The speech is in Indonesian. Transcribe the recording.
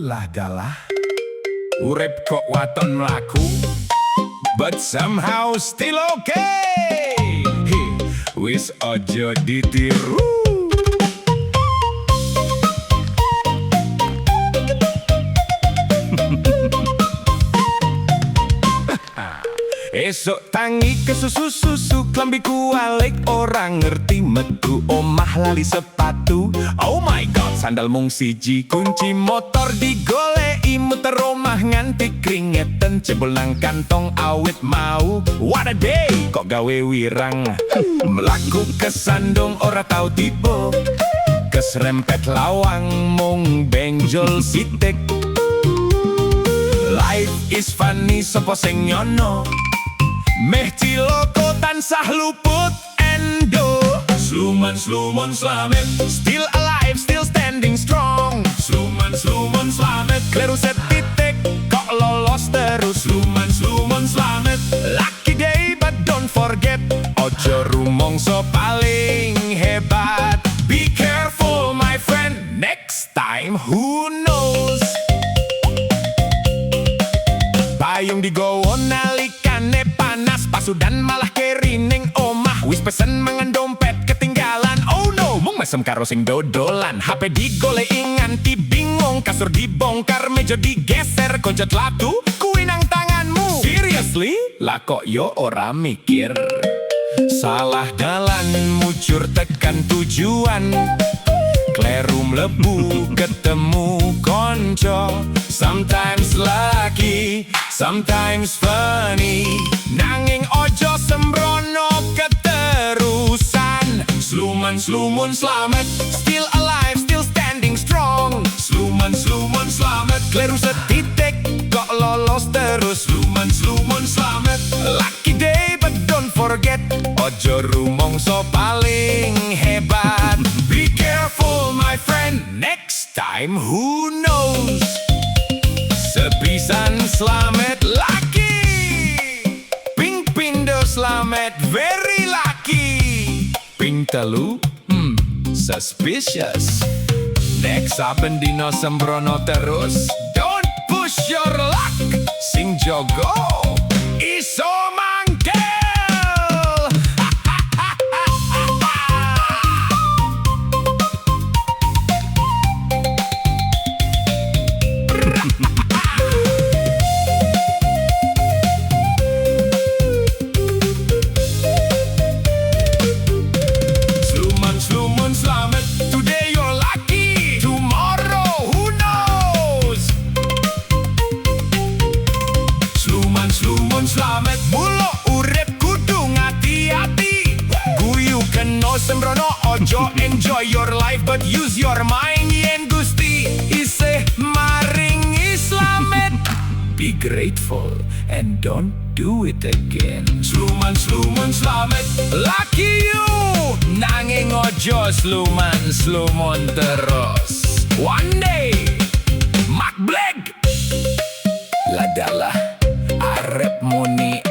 lah dalah urip kok waton mlaku, but somehow still okay. Wis ojo ditiru. Esok tangi ke susu-susu, klambiku alik orang ngerti metu, omah lali sepatu. Oh my god, sandal mung siji, kunci motor digoleki muter omah nganti keringetan, cebol nang kantong awit mau. What a day, kok gawe wirang, melaku kesandung ora tau tiba, keserempet lawang mung benjol sitik. Life is funny, sopo sing nyono, meh ciloko tansah luput endo. Sluman, sluman, slamet, still alive, still standing strong. Sluman, sluman, slamet, kleru setitik, kok lolos terus. Sluman, sluman, slamet, lucky day but don't forget, ojo rumongso paling hebat. Be careful my friend, next time who knows. Payung digowo nalikane panas, pasudan malah kerining omah. Wis pesen mangan dompet ketinggalan, oh no, mung mesem karo sing dodolan. HP digoleki nganti bingung, kasur dibongkar, meja digeser, koncet latu kuwi nang tanganmu. Seriously? Lah kok yo ora mikir, salah dalan mucur tekan tujuan, kleru mlebu ketemu konco. Sometimes lucky, sometimes funny, nanging ojo sembrono keterusan. Sluman, slumun, slamet, still alive, still standing strong. Sluman, slumun, slamet, kleru setitik, kok lolos terus. Sluman, slumun, slamet, lucky day but don't forget, ojo rumongso paling hebat. Be careful my friend, next time who knows. Sepisan slamet lucky, ping pindo slamet very lucky, ping telu suspicious. Next saben dino sembrono terus, don't push your luck, sing jogo iso mangkel. Slamet mulo urip kudu ngati-ati, guyu keno sembrono ojo enjoy your life but use your mind. Yen Gusti isih maringi slamet, be grateful and don't do it again. Sluman, sluman, slamet, lucky you, nanging ojo sluman, slumon terus. One day Mak Bleg ladalah arep muni